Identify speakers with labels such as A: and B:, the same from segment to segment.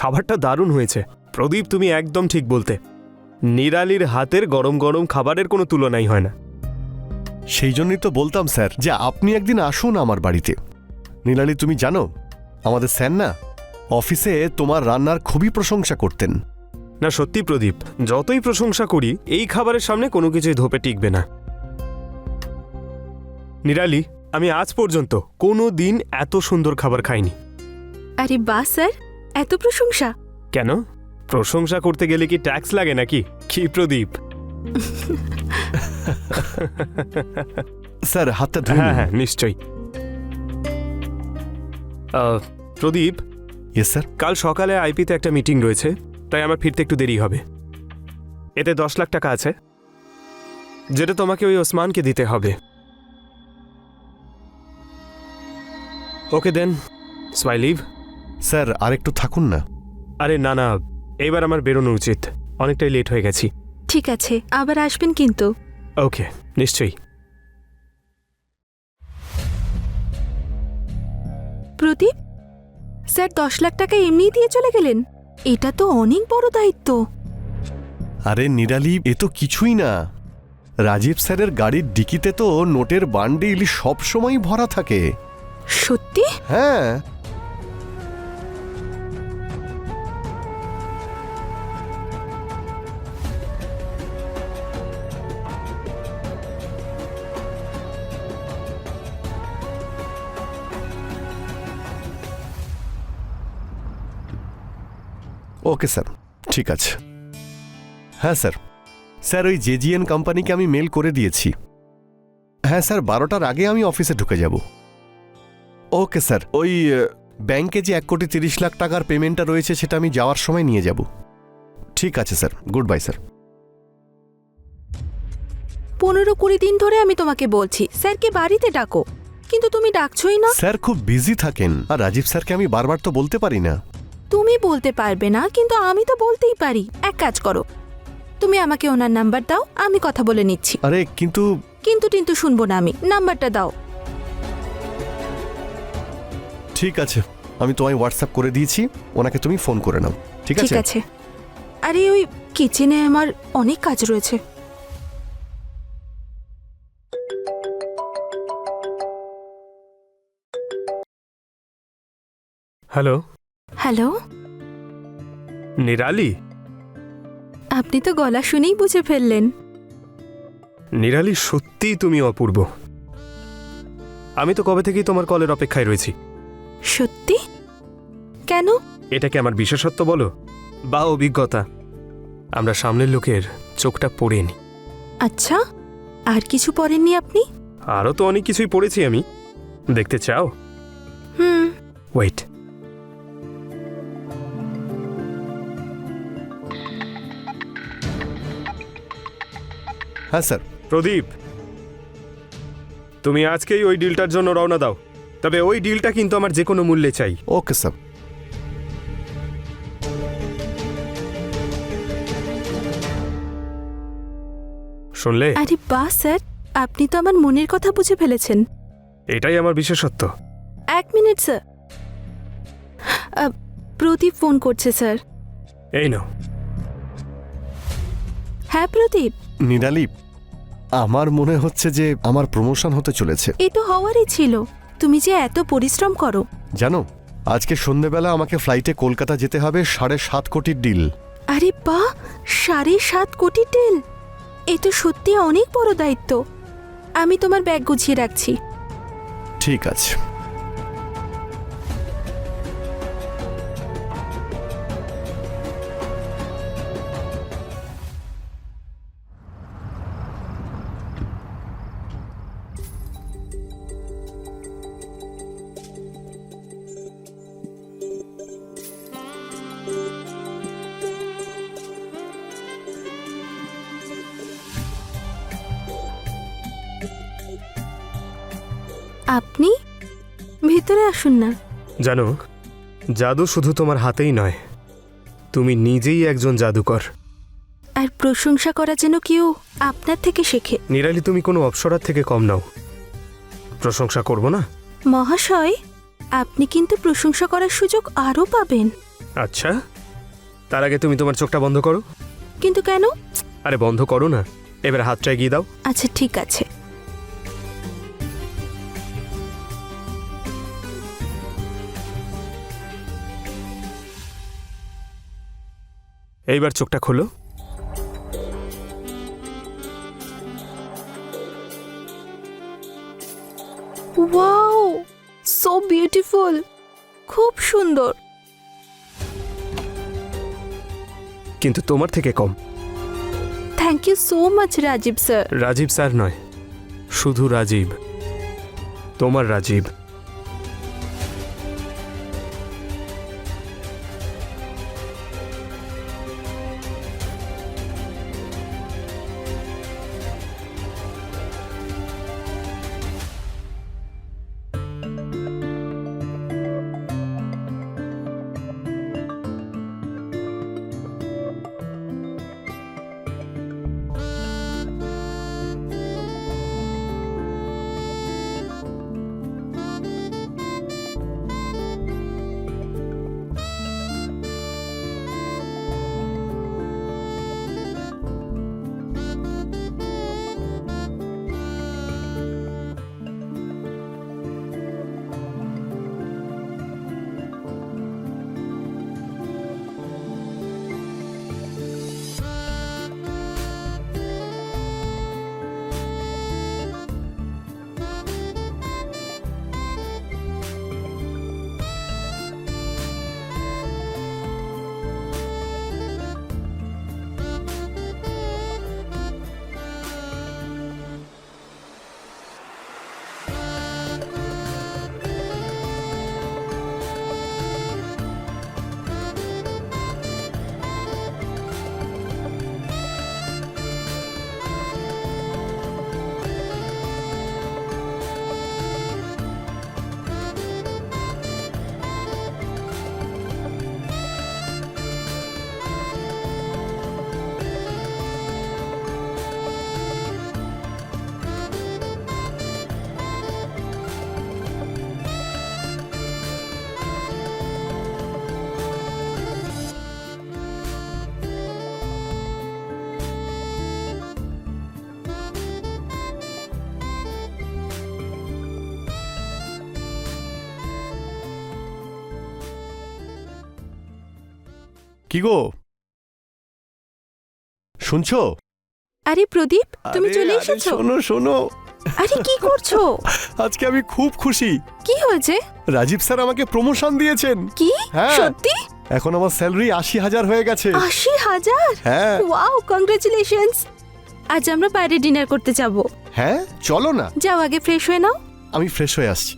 A: খাবারটা দারুণ হয়েছে। প্রদীপ, তুমি একদম ঠিক বলতে। নিরালির হাতের গরম গরম খাবারের কোনো তুলনাই হয় না।
B: সেই জন্যই তো বলতাম স্যার যে আপনি একদিন আসুন আমার বাড়িতে। নিরালি, তুমি জানো আমাদের স্যার না অফিসে তোমার রান্নার খুবই প্রশংসা করতেন।
A: না সত্যি প্রদীপ, যতই প্রশংসা করি এই খাবারের সামনে কোনো কিছুই ধোপে টিকবে না। নিরালি, আমি আজ পর্যন্ত কোনো দিন এত সুন্দর খাবার খাইনি।
C: আরে বাহ স্যার, এত প্রশংসা!
A: কেন, প্রশংসা করতে গেলে কি ট্যাক্স লাগে নাকি? কি প্রদীপ?
B: স্যার হাতটা ধুয়ে
A: হ্যাঁ
B: নিন।
A: হ্যাঁ, নিশ্চয়ই। প্রদীপ,
B: ইয়েস স্যার।
A: কাল সকালে আইপিতে একটা মিটিং রয়েছে, তাই আমার ফিরতে একটু দেরি হবে। এতে 10 লাখ টাকা আছে, যেটা তোমাকে ওই ওসমানকে দিতে হবে। ওকে দেন, সো আই লিভ।
B: স্যার আর একটু থাকুন না।
A: আরে না না, এবার আমার বেরোনো উচিত, অনেকটাই লেট হয়ে গেছি।
C: ঠিক আছে, আবার আসবেন কিন্তু।
A: ওকে, নিশ্চয়ই।
C: প্রদীপ, স্যার 10 লাখ টাকা এমনিই দিয়ে চলে গেলেন? এটা তো অনেক বড় দায়িত্ব।
B: আরে নিরালি, এ তো কিছুই না। রাজীব স্যারের গাড়ির ডিকিতে তো নোটের বান্ডিল সবসময় ভরা থাকে।
C: সত্যি?
B: হ্যাঁ। ওকে স্যার, ঠিক আছে। হ্যাঁ স্যার। স্যার ওই জেজিএন কোম্পানিকে আমি মেল করে দিয়েছি। হ্যাঁ স্যার, 12টার আগে আমি অফিসে ঢুকে যাব। ওকে স্যার, ওই ব্যাংকে যে 1,30,00,000 টাকার পেমেন্টটা রয়েছে সেটা আমি যাওয়ার সময় নিয়ে যাব। ঠিক আছে স্যার, গুড বাই স্যার।
C: 15-20 দিন ধরে আমি তোমাকে বলছি স্যারকে বাড়িতে ডাকো, কিন্তু তুমি ডাকছোই না।
B: স্যার খুব বিজি থাকেন, আর রাজীব স্যারকে আমি বারবার তো বলতে পারি না।
C: তুমি বলতে পারবে না, কিন্তু আমি তো বলতেই পারি। এক কাজ করো, তুমি আমাকে ওনার নাম্বার দাও, আমি কথা বলে নিচ্ছি।
B: আরে কিন্তু
C: কিন্তু শুনবো না আমি, নাম্বারটা দাও।
B: ঠিক আছে, আমি তোমায় হোয়াটসঅ্যাপ করে দিয়েছি, ওনাকে তুমি ফোন করে নাও। ঠিক
C: ঠিক
B: আছে?
C: আছে। আরে ওই কিচেনে আমার অনেক কাজ রয়েছে।
A: Hello
C: hello,
A: Nirali.
C: আপনি তো গলা শুনেই বুঝে ফেললেন।
A: নিরালি, সত্যিই তুমি অপূর্ব। আমি তো কবে থেকেই তোমার কলের অপেক্ষায় রয়েছি।
C: সত্যি? কেন?
A: এটাকে আমার বিশেষত্ব বলো বা অভিজ্ঞতা, আমরা সামনের লোকের চোখটা পড়ে নি।
C: আচ্ছা, আর কিছু পড়েননি আপনি?
A: আরও তো অনেক কিছুই পড়েছি আমি, দেখতে চাও?
C: হুম।
A: ওয়েট।
B: হ্যাঁ স্যার।
A: প্রদীপ, তুমি আজকেই ওই ডিলটার জন্য রওনা দাও, তবে ওই ডিলটা কিন্তু আমার যে কোনো মূল্যে চাই।
B: Okay sir.
A: শুনলে?
C: আরে বাহ স্যার, আপনি তো আমার মনের কথা বুঝে ফেলেছেন।
A: এটাই আমার বিশেষত্ব।
C: 1 মিনিট স্যার, প্রদীপ ফোন করছে স্যার।
A: এই নাও।
C: হ্যাঁ প্রদীপ।
B: নিরালি, আমার মনে হচ্ছে যে আমার প্রমোশন হতে চলেছে।
C: এ তো হওয়ারই ছিল, তুমি যে এত পরিশ্রম করো।
B: জানো, আজকে সন্ধ্যেবেলা আমাকে ফ্লাইটে কলকাতা যেতে হবে 7.5 কোটির ডিল।
C: আরে বাহ, 7.5 কোটি ডিল! এ তো সত্যি অনেক বড় দায়িত্ব। আমি তোমার ব্যাগ গুছিয়ে রাখছি।
B: ঠিক আছে।
C: আপনি ভিতরে আসুন না।
A: জানো, জাদু শুধু তোমার হাতেই নয়, তুমি নিজেই একজন জাদুকর।
C: আর প্রশংসা করা যেন কেউ আপনার থেকে শেখে।
A: নিরালি, তুমি কোনো অপ্সরার থেকে কম নাও। প্রশংসা করব না?
C: মহাশয়, আপনি কিন্তু প্রশংসা করার সুযোগ আরও পাবেন।
A: আচ্ছা, তার আগে তুমি তোমার চোখটা বন্ধ করো।
C: কিন্তু কেন?
A: আরে বন্ধ করো না, এবার হাতটা এগিয়ে দাও।
C: আচ্ছা ঠিক আছে।
A: এইবার চোখটা খোলো।
C: ওয়াও, সো বিউটিফুল, খুব সুন্দর।
A: কিন্তু তোমার থেকে কম।
C: Thank you so much Rajiv sir.
A: Rajiv sir নয়, শুধু রাজীব, তোমার রাজীব।
B: কি গো, শুনছো?
C: আরে প্রদীপ, তুমি
B: আরে,
C: চলে
B: আরে,
C: এসেছো?
B: শোনো শোনো,
C: আরে কি করছো?
B: আজকে আমি খুব খুশি।
C: কি হয়েছে?
B: রাজীব স্যার আমাকে প্রমোশন দিয়েছেন।
C: কি
B: হ্যাঁ।
C: সত্যি?
B: এখন আমার স্যালারি 80,000 হয়ে গেছে।
C: 80,000?
B: হ্যাঁ
C: ওয়াও, কংগ্রেচুলেশনস। আজ আমরা বাইরে ডিনার করতে যাব।
B: হ্যাঁ, চলো না।
C: যাও, আগে ফ্রেশ হয়ে নাও।
B: আমি ফ্রেশ হয়ে আসছি।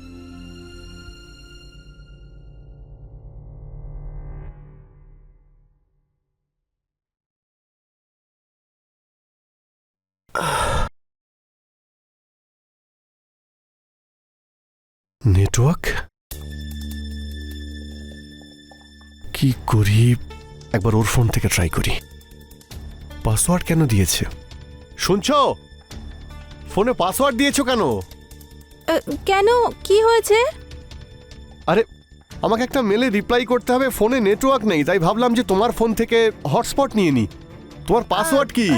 B: নেটওয়ার্ক কি করি, একবার ওর ফোন থেকে ট্রাই করি। পাসওয়ার্ড কেন দিয়েছে? শুনছো? ফোনে পাসওয়ার্ড দিয়েছো কেন?
C: কেন, কি হয়েছে?
B: আরে, আমাকে একটা মেলে রিপ্লাই করতে হবে, ফোনে নেটওয়ার্ক নেই, তাই ভাবলাম যে তোমার ফোন থেকে হটস্পট নিয়ে নি। তোমার পাসওয়ার্ড কি?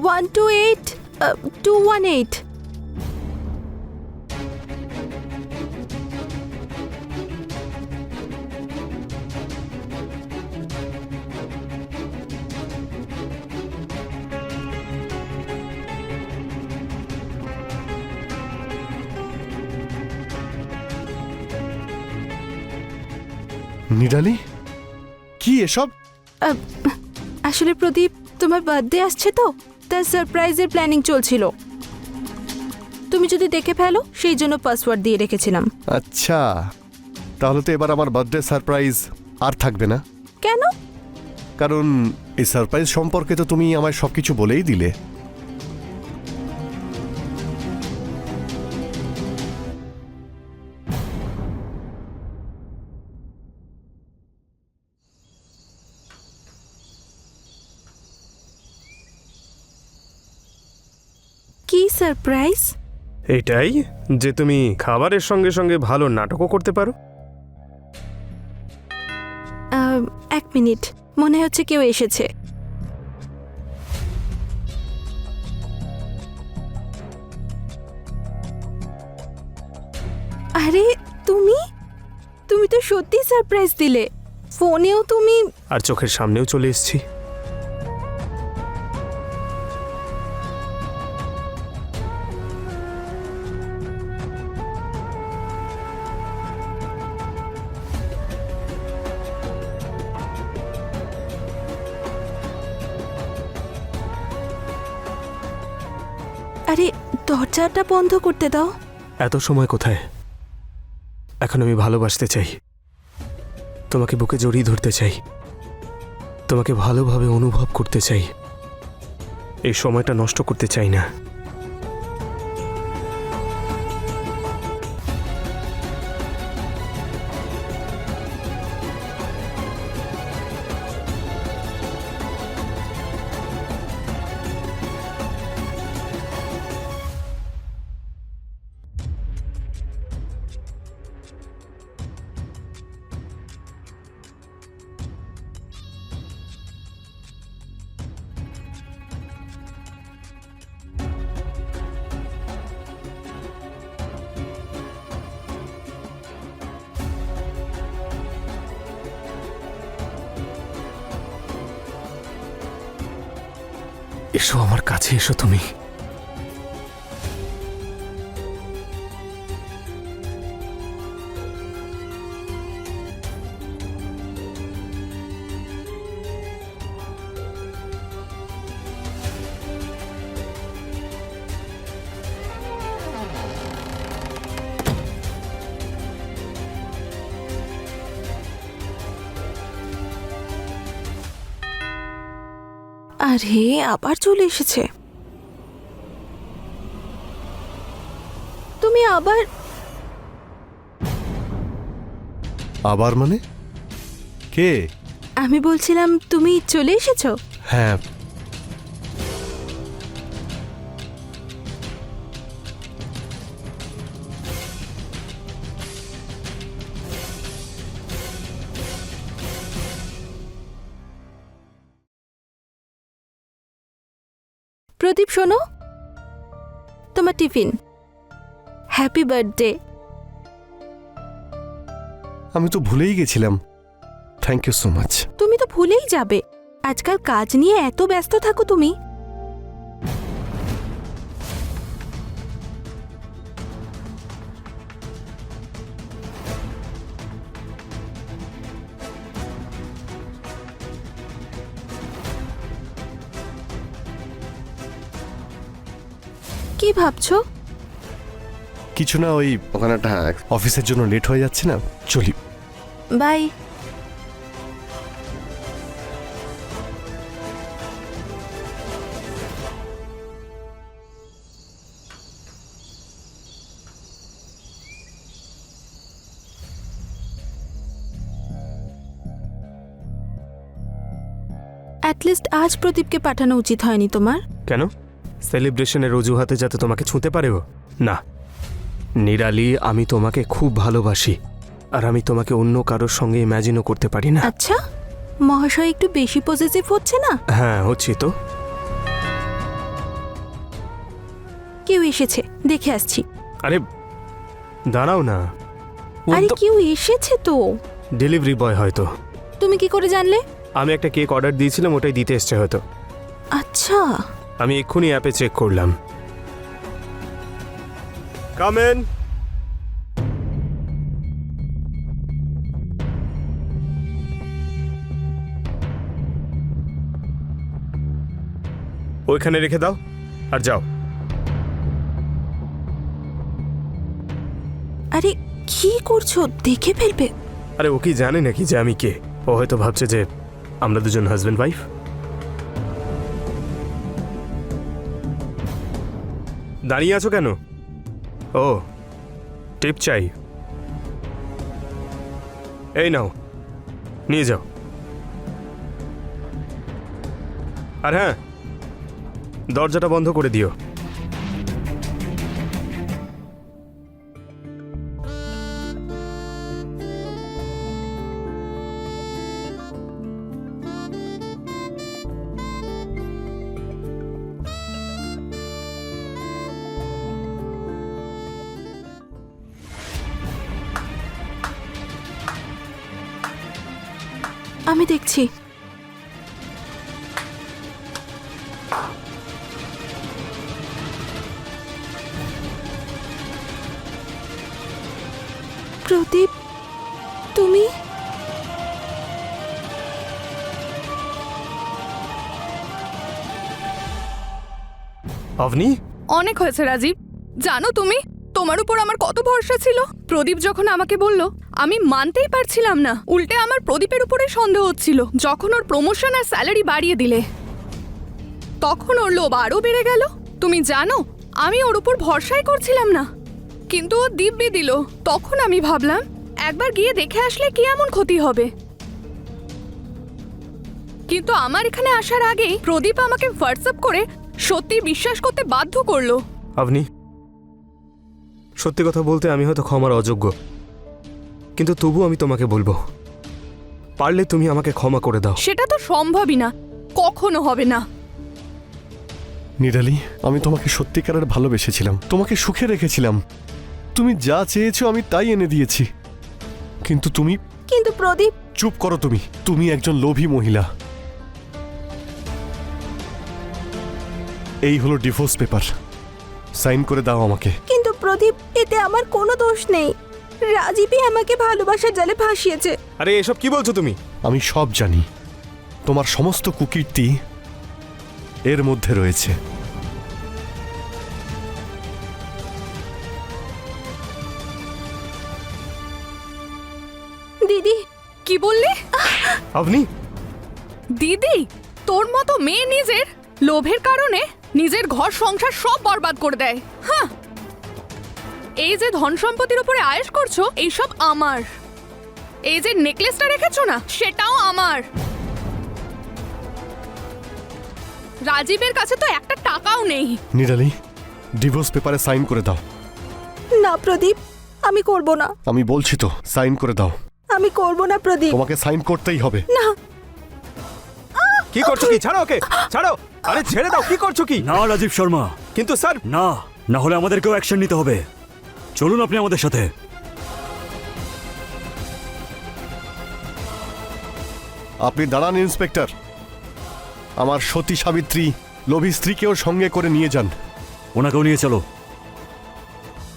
C: 128 218।
B: নিডালি, কি এসব?
C: আসলে প্রদীপ, তোমার বার্থডে আসছে তো, তার সারপ্রাইজের প্ল্যানিং চলছিল। তুমি যদি দেখে ফেলো, সেই জন্য পাসওয়ার্ড দিয়ে রেখেছিলাম।
B: আচ্ছা, তাহলে তো এবার আমার বার্থডে সারপ্রাইজ আর থাকবে না।
C: কেন?
B: কারণ এই সারপ্রাইজ সম্পর্কে তো তুমি আমায় সবকিছু বলেই দিলে।
C: কি সারপ্রাইজ?
A: এটাই যে তুমি খাবারের সঙ্গে সঙ্গে ভালো নাটকও করতে পারো।
C: 1 মিনিট। মনে হচ্ছে কেউ এসেছে। আরে তুমি তুমি তো সত্যি সারপ্রাইজ দিলে, ফোনেও তুমি।
A: আর চোখের সামনেও চলে এসেছি।
C: আরে দরজাটা বন্ধ করতে দাও।
A: এত সময় কোথায়? এখন আমি ভালোবাসতে চাই, তোমাকে বুকে জড়িয়ে ধরতে চাই, তোমাকে ভালোভাবে অনুভব করতে চাই। এই সময়টা নষ্ট করতে চাই না। এসো আমার কাছে, এসো তুমি।
C: আরে আবার চলে এসেছে। তুমি আবার
B: আবার মানে? কে?
C: আমি বলছিলাম তুমি চলে এসেছো।
B: হ্যাঁ,
C: প্রদীপ শোনো, তোমার টিফিন। Happy birthday.
B: আমি তো ভুলেই গেছিলাম। Thank you so much.
C: তুমি তো ভুলেই যাবে, আজকাল কাজ নিয়ে এত ব্যস্ত থাকো তুমি। কি ভাবছো?
B: কিছু না, ওখানে একটা অফিসের জন্য লেট হয়ে যাচ্ছে না, চলি।
C: বাই। অ্যাটলিস্ট আজ প্রদীপকে পাঠানো উচিত হয়নি তোমার।
A: কেন? সেলিব্রেশনের অজুহাতে যাতে তোমাকে ছুঁতে পারেও না। নিরালি, আমি তোমাকে খুব ভালোবাসি, আর আমি তোমাকে অন্য কারোর সঙ্গে ইম্যাজিনও করতে পারি না।
C: আচ্ছা, মহাশয় একটু বেশি পজিটিভ হচ্ছে না?
A: হ্যাঁ, হচ্ছি তো।
C: কেউ এসেছে, দেখে আসছি।
A: আরে দাঁড়াও না।
C: আরে কেউ এসেছে তো।
A: ডেলিভারি বয় হয়তো।
C: তুমি কি করে জানলে?
A: আমি একটা কেক অর্ডার দিয়েছিলাম, ওটাই দিতে এসছে হয়তো।
C: আচ্ছা,
A: আমি এক্ষুনি অ্যাপে চেক করলাম। Come in. ওইখানে রেখে দাও আর যাও।
C: আরে কি করছো? দেখে ফেলবে।
A: আরে ও কি জানে নাকি যে আমি কে? ও হয়তো ভাবছে যে আমরা দুজন হাজব্যান্ড ওয়াইফ। দাঁড়িয়ে আছো কেন? ও, টিপ চাই? এই নাও, নিয়ে যাও। আর হ্যাঁ, দরজাটা বন্ধ করে দিও।
C: আমি দেখছি। প্রদীপ, তুমি?
A: আভনি,
D: অনেক হয়েছে রাজীব। জানো তুমি, তোমার উপর আমার কত ভরসা ছিল। প্রদীপ যখন আমাকে বলল, আমি মানতেই পারছিলাম না। উল্টে আমার প্রদীপের উপরে সন্দেহ হচ্ছিল। যখন ওর প্রমোশন আর স্যালারি বাড়িয়ে দিলে, তখন ওর লোভ আরও বেড়ে গেল। তুমি জানো, আমি ওর উপর ভরসাই করছিলাম না, কিন্তু ও দিব্যি দিল। তখন আমি ভাবলাম, একবার গিয়ে দেখে আসলে কি এমন ক্ষতি হবে। কিন্তু আমার এখানে আসার আগেই প্রদীপ আমাকে হোয়াটসঅ্যাপ করে সত্যি বিশ্বাস করতে বাধ্য করলো।
A: আভনি, সত্যি কথা বলতে আমি হয়তো ক্ষমার অযোগ্য, কিন্তু তবু আমি তোমাকে বলবো, পারলে তুমি আমাকে ক্ষমা করে দাও।
D: সেটা তো সম্ভবই না, কখনো হবে না।
B: নিরালি, আমি তোমাকে সত্যিকারের ভালোবেসেছিলাম, তোমাকে সুখে রেখেছিলাম। তুমি যা চেয়েছো আমি তাই এনে দিয়েছি, কিন্তু তুমি...
C: কিন্তু প্রদীপ,
B: চুপ করো তুমি। তুমি একজন লোভী মহিলা। এই হলো ডিভোর্স পেপার, সাইন করে দাও আমাকে।
C: কিন্তু প্রদীপ, এতে আমার কোনো দোষ নেই। রাজীবই আমাকে ভালোবাসার জালে ভাসিয়েছে।
A: আরে এসব কি বলছো তুমি?
B: আমি সব জানি, তোমার সমস্ত কুকীর্তি এর মধ্যে রয়েছে।
C: দিদি,
D: কি বললি?
A: আভনি,
D: দিদি, তোর মতো মেয়ে নিজের লোভের কারণে নিজের ঘর সংসার সব বরবাদ করে দেয়। হ্যাঁ, এই যে ধন সম্পত্তির উপরে আয়েশ করছো, এইসব আমার। এই যে নেকলেসটা রেখেছো না, সেটাও আমার। রাজীবের কাছে তো একটা টাকাও নেই।
B: নিরালি, ডিভোর্স পেপারে সাইন করে দাও।
C: না প্রদীপ, আমি করব না।
B: আমি বলছি তো, সাইন করে দাও।
C: আমি করব না প্রদীপ।
B: তোমাকে সাইন করতেই হবে।
C: না।
A: কি করছো? কি? ছাড়ো ওকে, ছাড়ো। আরে ছেড়ে দাও, কি করছো কি?
E: না রাজীব শর্মা,
A: কিন্তু স্যার,
E: না, না হলে আমাদেরকেও অ্যাকশন নিতে হবে। চলুন আপনি আমাদের সাথে।
B: আপনি দাঁড়ান ইন্সপেক্টর। আমার সতী সাবিত্রী লোভী স্ত্রীকেও সঙ্গে করে নিয়ে যান।
E: ওনাকেও নিয়ে চলো।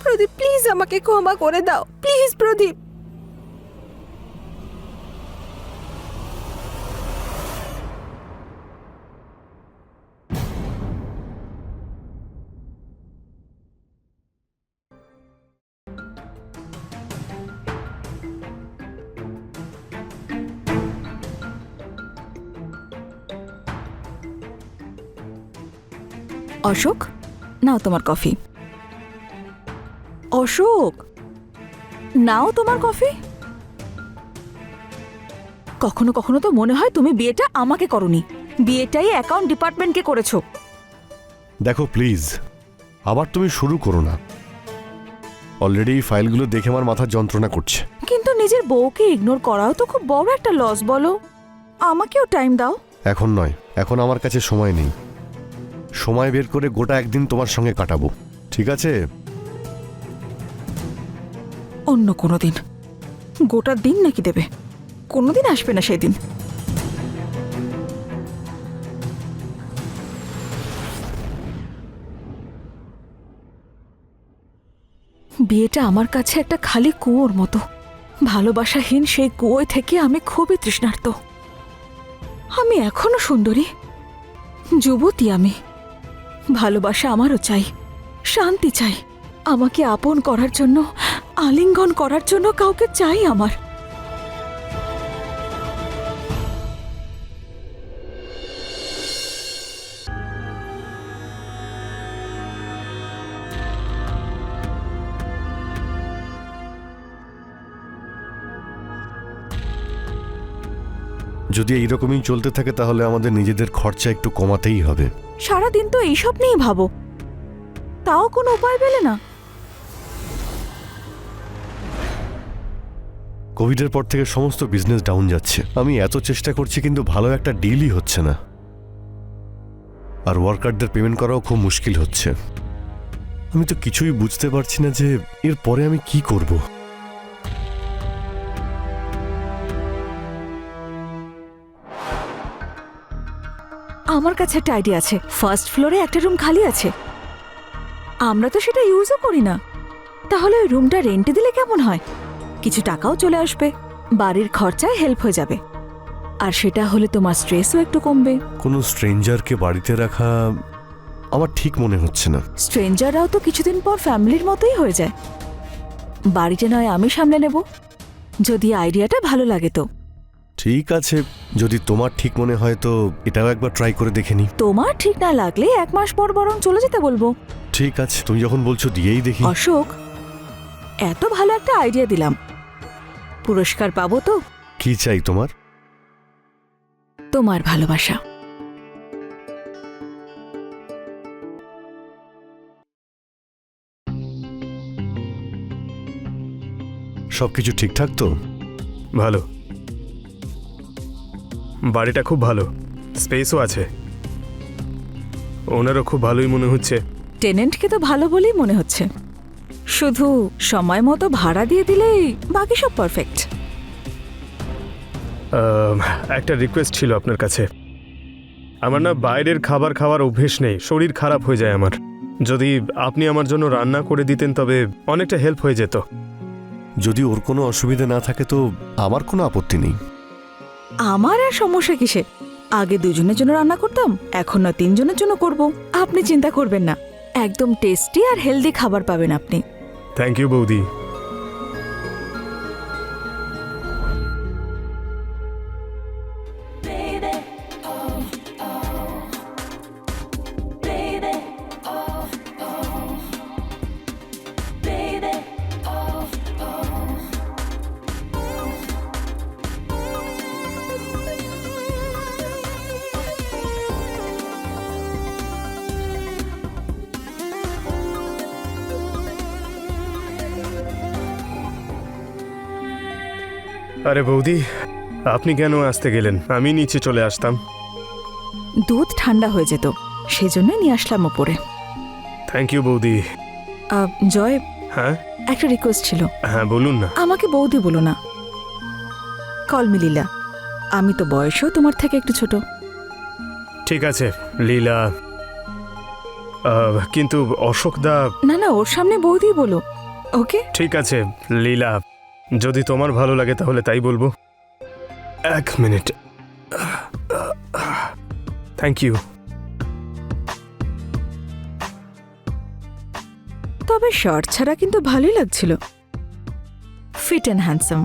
C: প্রদীপ, প্লিজ আমাকে ক্ষমা করে দাও। প্লিজ প্রদীপ।
F: অশোক, নাও তোমার কফি। অশোক, নাও তোমার কফি। কখনো কখনো তো মনে হয় তুমি বিয়েটা আমাকে করনি, বিয়েটাই অ্যাকাউন্ট ডিপার্টমেন্টকে করেছো।
B: দেখো প্লিজ, আবার তুমি শুরু করো না। অলরেডি এই ফাইলগুলো দেখে আমার মাথা যন্ত্রণা করছে।
F: কিন্তু নিজের বউকে ইগনোর করাও তো খুব বড় একটা লস, বলো। আমাকেও টাইম দাও।
B: এখন নয়, এখন আমার কাছে সময় নেই। সময় বের করে গোটা একদিন তোমার সঙ্গে কাটাবো, ঠিক আছে?
F: অন্য কোনো দিন। গোটা দিন নাকি দেবে? কোনোদিন আসবে না সেই দিন। বিয়েটা আমার কাছে একটা খালি কুয়োর মতো। ভালোবাসাহীন সেই কুয়োয় থেকে আমি খুবই তৃষ্ণার্ত। আমি এখনো সুন্দরী, যুবতী আমি। ভালোবাসা আমারও চাই, শান্তি চাই। আমাকে আপন করার জন্য, আলিঙ্গন করার জন্য কাউকে চাই আমার।
B: যদি এইরকমই চলতে থাকে তাহলে আমাদের নিজেদের খরচা একটু কমাতেই হবে।
F: সারাদিন তো এইসব নিয়েই ভাবো, তাও কোনো উপায় পেলে না?
B: কোভিডের পর থেকে সমস্ত বিজনেস ডাউন যাচ্ছে। আমি এত চেষ্টা করছি কিন্তু ভালো একটা ডিলই হচ্ছে না, আর ওয়ার্কারদের পেমেন্ট করাও খুব মুশকিল হচ্ছে। আমি তো কিছুই বুঝতে পারছি না যে এরপরে আমি কি করব।
F: আমার কাছে একটা আইডিয়া আছে। ফার্স্ট ফ্লোরে একটা রুম খালি আছে, আমরা তো সেটা ইউজও করি না। তাহলে ওই রুমটা রেন্টে দিলে কেমন হয়? কিছু টাকাও চলে আসবে, বাড়ির খরচায় হেল্প হয়ে যাবে, আর সেটা হলে তোমার স্ট্রেসও একটু কমবে।
B: কোনো স্ট্রেঞ্জারকে বাড়িতে রাখা আমার ঠিক মনে হচ্ছে না।
F: স্ট্রেঞ্জাররাও তো কিছুদিন পর ফ্যামিলির মতোই হয়ে যায়। বাড়িটা নয় আমি সামলে নেব, যদি আইডিয়াটা ভালো লাগে তো।
B: ঠিক আছে, যদি তোমার ঠিক মনে হয় তো এটাও একবার ট্রাই করে দেখে নি।
F: তোমার ঠিক না লাগলে 1 মাস পর বরং চলে যেতে বলবো।
B: ঠিক আছে, তুমি যখন বলছো দিয়েই দেখি।
F: অশোক, এত ভালো একটা আইডিয়া দিলাম, পুরস্কার পাবো তো?
B: কি চাই তোমার?
F: তোমার ভালোবাসা।
B: সবকিছু ঠিকঠাক তো?
A: ভালো, বাড়িটা খুব ভালো, স্পেসও আছে, ওনারও খুব ভালোই মনে হচ্ছে।
F: টেনেন্টকে তো ভালো বলেই মনে হচ্ছে, শুধু সময় মতো ভাড়া দিয়ে দিলেই বাকি সব পারফেক্ট।
A: একটা রিকোয়েস্ট ছিল আপনার কাছে। আমার না বাইরের খাবার খাওয়ার অভ্যেস নেই, শরীর খারাপ হয়ে যায় আমার। যদি আপনি আমার জন্য রান্না করে দিতেন তবে অনেকটা হেল্প হয়ে যেত।
B: যদি ওর কোনো অসুবিধা না থাকে তো আমার কোনো আপত্তি নেই।
F: আমার আর সমস্যা কিসে? আগে 2 জনের জন্য রান্না করতাম, এখন না 3 জনের জন্য করব। আপনি চিন্তা করবেন না, একদম টেস্টি আর হেলদি খাবার পাবেন আপনি।
A: থ্যাংক ইউ বৌদি। আরে বৌদি, আপনি কেন আসতে গেলেন? আমি নিচে চলে আসতাম।
F: দুধ ঠান্ডা হয়ে যেত, সেজন্যই নিয়ে আসলাম ওপরে।
A: থ্যাংক ইউ বৌদি।
F: জয়,
A: হ্যাঁ
F: একটা রিকোয়েস্ট ছিল।
A: হ্যাঁ বলুন না।
F: আমাকে বৌদি বলো না, কল মি লীলা। আমি তো বয়সেও তোমার থেকে একটু ছোট।
A: ঠিক আছে লীলা, কিন্তু অশোকদা।
F: না না, ওর সামনে বৌদি বলো, ওকে?
A: ঠিক আছে লীলা, যদি তোমার ভালো লাগে তাহলে তাই বলবো। 1 মিনিট। Thank you.
F: তবে শার্ট ছাড়া কিন্তু ভালোই লাগছিল, ফিট অ্যান্ড হ্যান্ডসাম।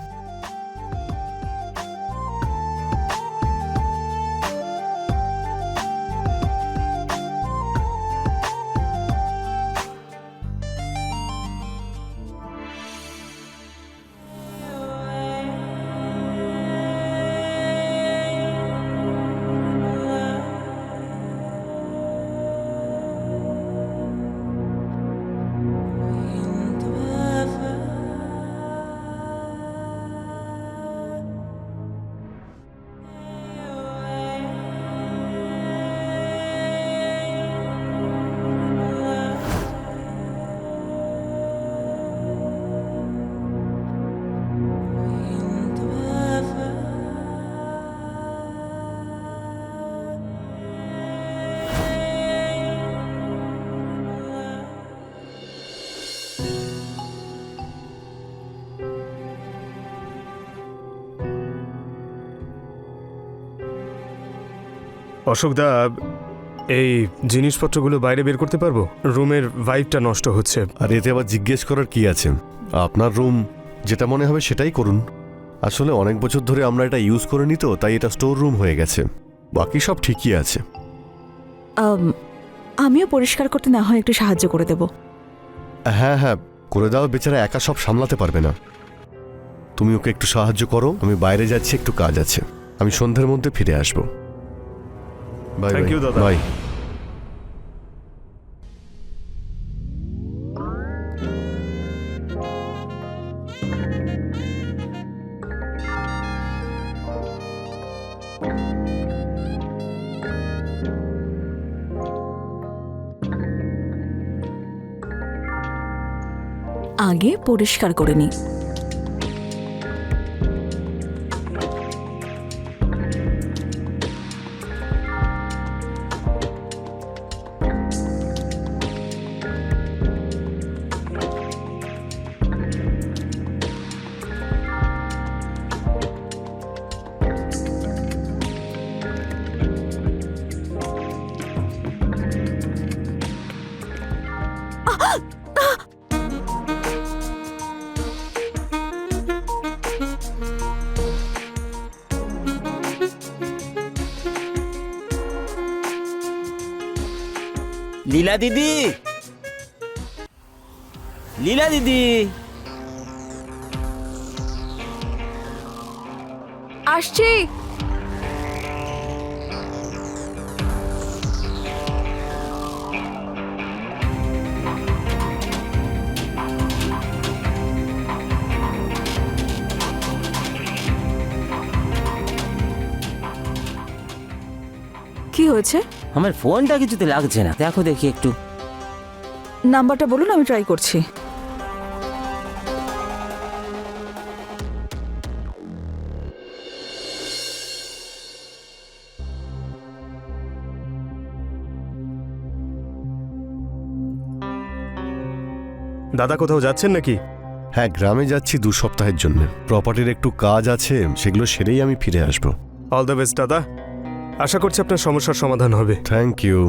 A: অশোকদা, এই জিনিসপত্রগুলো বাইরে বের করতে পারবো? রুমের ভাইবটা নষ্ট হচ্ছে।
B: আর এতে আবার জিজ্ঞেস করার কি আছে? আপনার রুম যেটা মনে হবে সেটাই করুন। আসলে অনেক বছর ধরে আমরা এটা ইউজ করে নিত, তাই এটা স্টোর রুম হয়ে গেছে। বাকি সব ঠিকই আছে।
F: আমিও পরিষ্কার করতে না হয় একটু সাহায্য করে দেব।
B: হ্যাঁ হ্যাঁ, করে দাও, বেচারা একা সব সামলাতে পারবে না। তুমি ওকে একটু সাহায্য করো, আমি বাইরে যাচ্ছি, একটু কাজ আছে। আমি সন্ধ্যের মধ্যে ফিরে আসবো। বাই
A: Thank you, দাদা।
B: বাই।
F: আগে পরিষ্কার করে নি।
G: লীলা দিদি, লীলা দিদি,
F: আসছি। কি হয়েছে?
G: আমার ফোনটা কিছুতে লাগছে না, দেখো দেখি একটু।
F: নাম্বারটা বলুন, আমি ট্রাই করছি।
A: দাদা কোথাও যাচ্ছেন নাকি?
B: হ্যাঁ, গ্রামে যাচ্ছি 2 সপ্তাহের জন্য। প্রপার্টির একটু কাজ আছে, সেগুলো সেরেই আমি ফিরে আসবো।
A: অল দ্য বেস্ট দাদা, আশা করছি আপনার সমস্যার সমাধান হবে।
B: Thank you.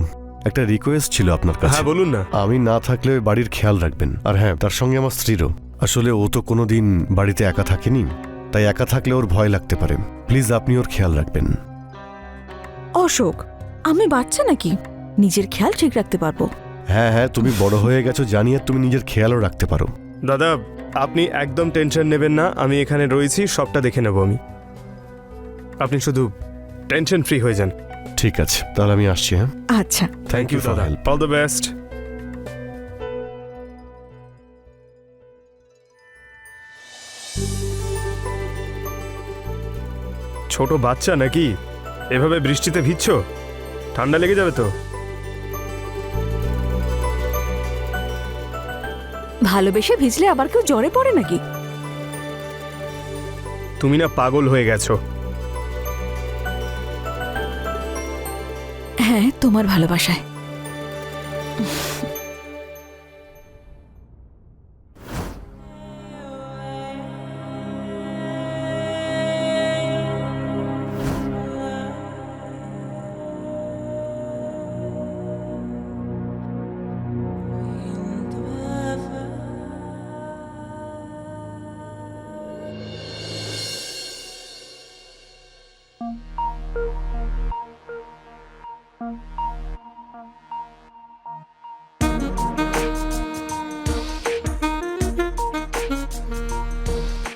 B: একটা রিকোয়েস্ট ছিল আপনার কাছে।
A: হ্যাঁ বলুন না।
B: আমি না থাকলে বাড়ির খেয়াল রাখবেন, আর হ্যাঁ, তার সঙ্গে আমার স্ত্রীরও। আসলে ও তো কোনোদিন বাড়িতে একা থাকেনি, তাই একা থাকলে ওর ভয় লাগতে পারে। প্লিজ আপনি ওর খেয়াল রাখবেন।
F: অশোক, আমি বাচ্চা নাকি? নিজের খেয়াল ঠিক রাখতে পারবো।
B: হ্যাঁ হ্যাঁ, তুমি বড় হয়ে গেছো জানিয়ে তুমি নিজের খেয়ালও রাখতে পারো।
A: দাদা আপনি একদম টেনশন নেবেন না, আমি এখানে রয়েছি, সবটা দেখে নেব আমি। আপনি শুধু টেনশন ফ্রি হয়ে যান।
B: ঠিক আছে, তাহলে আমি আসছি। হ্যাঁ,
F: আচ্ছা।
A: থ্যাংক ইউ
B: for
A: দাদা,
B: help.
A: All the best. ছোট বাচ্চা নাকি? এভাবে বৃষ্টিতে ভিজছো? ঠান্ডা লেগে যাবে তো।
F: ভালোবেসে ভিজলে আবার কেউ জ্বরে পড়ে নাকি?
A: তুমি না পাগল হয়ে গেছো।
F: হ্যাঁ, তোমার ভালোবাসায়।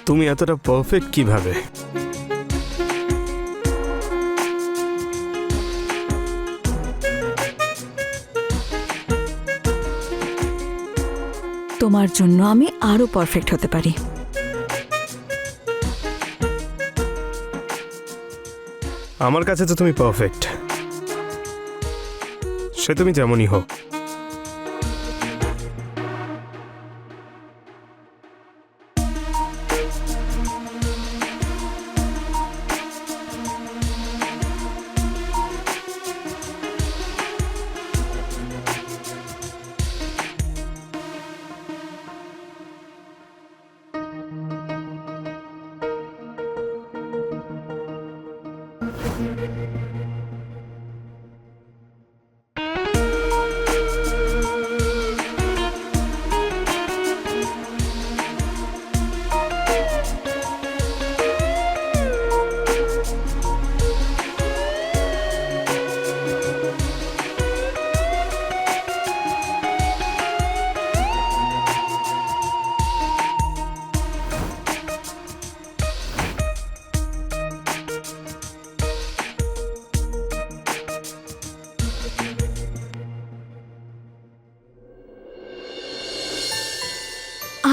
A: তুমি এতটা পারফেক্ট কিভাবে?
F: তোমার জন্য আমি আরো পারফেক্ট হতে পারি।
A: আমার কাছে তো তুমি পারফেক্ট, সে তুমি যেমনই হোক।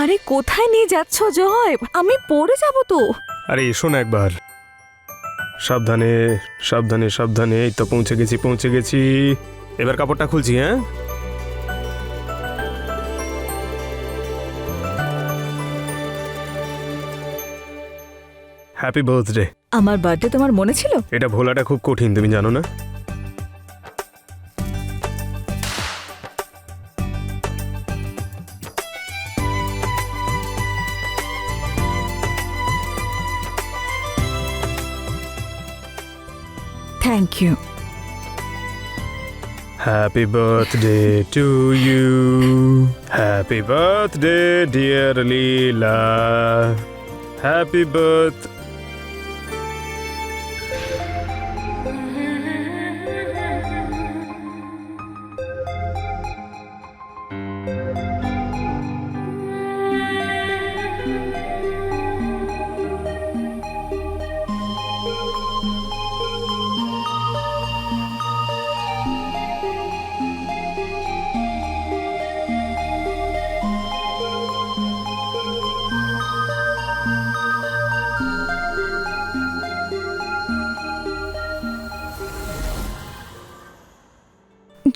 F: আরে কোথায় নিয়ে যাচ্ছ জয়? আমি পড়ে যাব তো।
A: আরে এসো না একবার। সাবধানে সাবধানে সাবধানে, এই তো পৌঁছে গেছি পৌঁছে গেছি। এবার কাপড়টা খুলছি। হ্যাঁ, হ্যাপি বার্থডে।
F: আমার বার্থডে তোমার মনে ছিল?
A: এটা ভোলাটা খুব কঠিন, তুমি জানো না?
F: Thank you.
A: Happy birthday to you, happy birthday dear Leela, happy birth.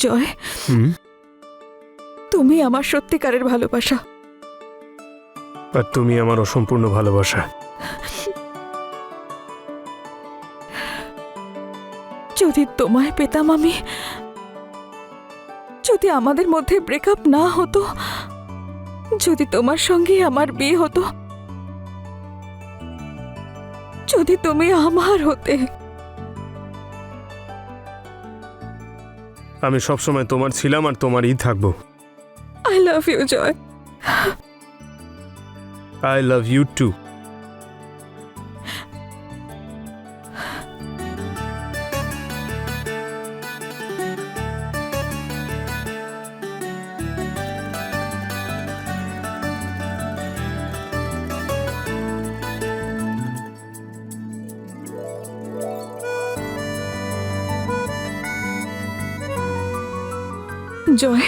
F: Joy, তুমি আমার সত্যিকারের ভালোবাসা।
A: আর তুমি আমার অসম্পূর্ণ ভালোবাসা।
F: যদি তোমায় পেতাম আমি, যদি আমাদের মধ্যে ব্রেকআপ না হতো, যদি তোমার সঙ্গে আমার বিয়ে হতো, যদি তুমি আমার হতে।
A: আমি সবসময় তোমার ছিলাম আর তোমারই থাকবো।
F: I love you Joy.
A: I love you too.
F: Joy,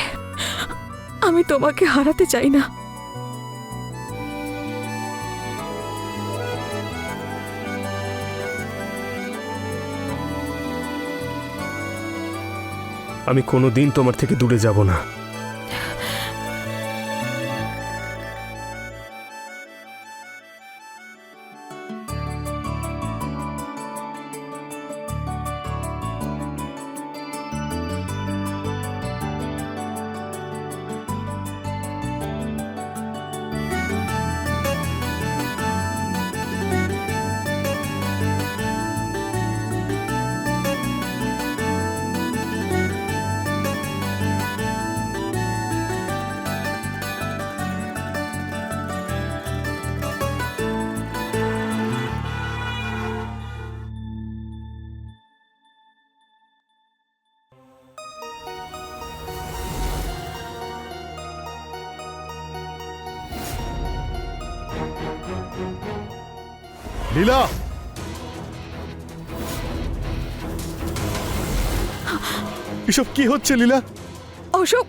F: আমি তোমাকে হারাতে চাই না।
A: আমি কোনোদিন তোমার থেকে দূরে যাব না।
B: লীলা, এসব কি হচ্ছে লীলা?
F: অশোক,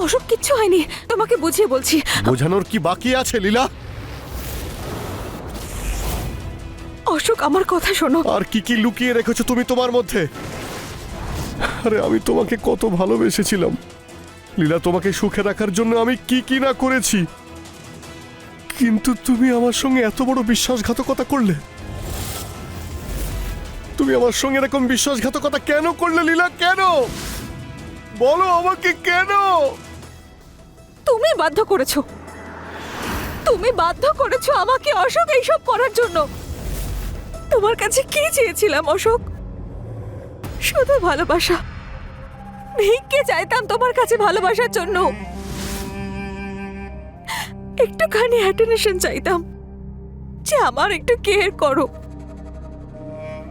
F: অশোক কিচ্ছু হয়নি, তোমাকে বুঝিয়ে বলছি।
B: বোঝানোর কি বাকি আছে লীলা?
F: অশোক আমার কথা শোনো।
B: আর কি কি লুকিয়ে রেখেছো তুমি তোমার মধ্যে? আরে আমি তোমাকে কত ভালোবেসেছিলাম লীলা, তোমাকে সুখে রাখার জন্য আমি কি কি না করেছি, কিন্তু তুমি আমার সঙ্গে এত বড় বিশ্বাসঘাতকতা করলে। তুমি আমার সঙ্গে এরকম বিশ্বাসঘাতকতা কেন করলে লীলা? কেন বলো আমাকে, কেন?
F: তুমি বাধ্য করেছো, তুমি বাধ্য করেছো আমাকে অশোক এইসব করার জন্য। তোমার কাছে কি চেয়েছিলাম অশোক? শুধু ভালোবাসা। ভিক্ষে চাইতাম তোমার কাছে ভালোবাসার জন্য, একটুখানি অ্যাটেনশন চাইতাম যে আমার একটু কেয়ার করো,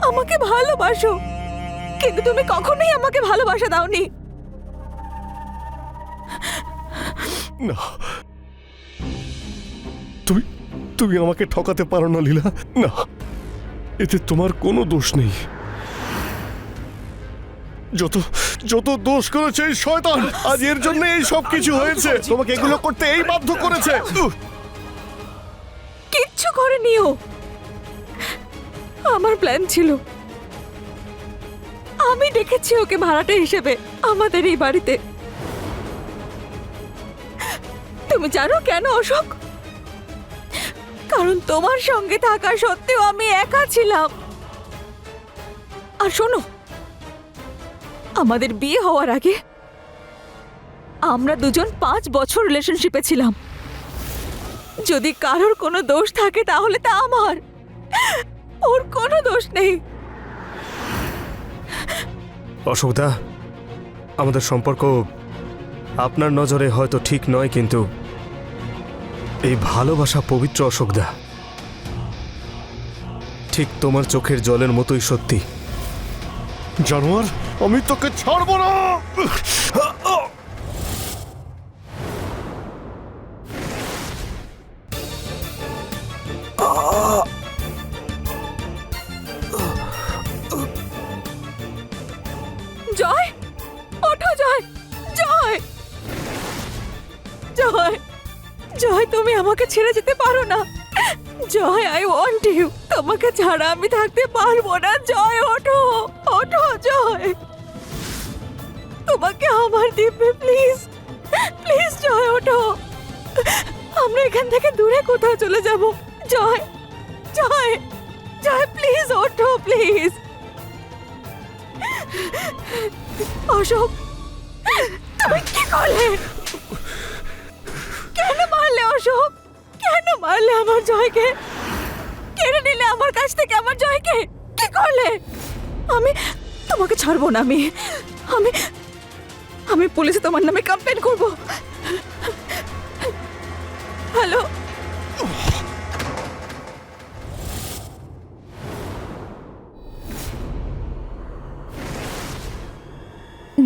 F: আমাকে ভালোবাসো। কিন্তু তুমি কখনোই আমাকে ভালোবাসা দাওনি।
B: না, তুমি তুমি আমাকে ঠকাতে পারো না লীলা। না, এতে তোমার কোনো দোষ নেই। যত যত দোষ করেছে এই শয়তান, আজ এর জন্য এই সব কিছু হয়েছে। তোমাকে এগুলো করতে এই বাধ্য করেছে।
F: কিচ্ছু করেনিও, আমার প্ল্যান ছিল। আমি ডেকেছি ওকে ভাড়াটে হিসেবে আমাদের এই বাড়িতে। তুমি জানো কেন অশোক? কারণ তোমার সঙ্গে থাকা সত্ত্বেও আমি একা ছিলাম। আর শোনো, আমাদের বিয়ে হওয়ার আগে আমরা দুজন 5 বছর রিলেশনশিপে ছিলাম। যদি কারোর কোনো দোষ থাকে তাহলে তা আমার, ওর কোনো দোষ নেই।
A: অশোকদা, আমাদের সম্পর্ক আপনার নজরে হয়তো ঠিক নয়, কিন্তু এই ভালোবাসা পবিত্র অশোকদা। ঠিক তোমার চোখের জলের মতোই সত্যি।
B: জানোয়ার, আমি তোকে ছাড়বো না।
F: জয়, ওঠো জয়, জয়, জয়, জয়, তুমি আমাকে ছেড়ে যেতে পারো না। জয়, আই ওয়ান্ট ইউ। তোমাকে ছাড়া আমি থাকতে পারবো না। জয়, ওঠো, ওঠো জয়, তোমাকে আমার দিব্যি, প্লিজ, প্লিজ জয়, ওঠো। আমরা এখান থেকে দূরে কোথাও চলে যাব। জয়, জয়, জয়, প্লিজ ওঠো, প্লিজ। অশোক, তুমি কি করলে? কেন মারলে অশোক? কেন মারলে আমার জয়কে? কেড়ে নিলে আমার কাছ থেকে আমার জয়কে? কি করলে? আমি তোমাকে ছাড়বো না। আমি আমি পুলিশে তোমার নামে কমপ্লেন করব। হ্যালো,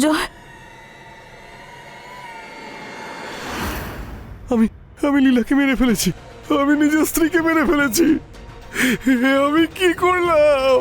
F: জয়,
B: আমি লীলাকে মেরে ফেলেছি। আমি নিজের স্ত্রীকে মেরে ফেলেছি। আমি কি করলাম?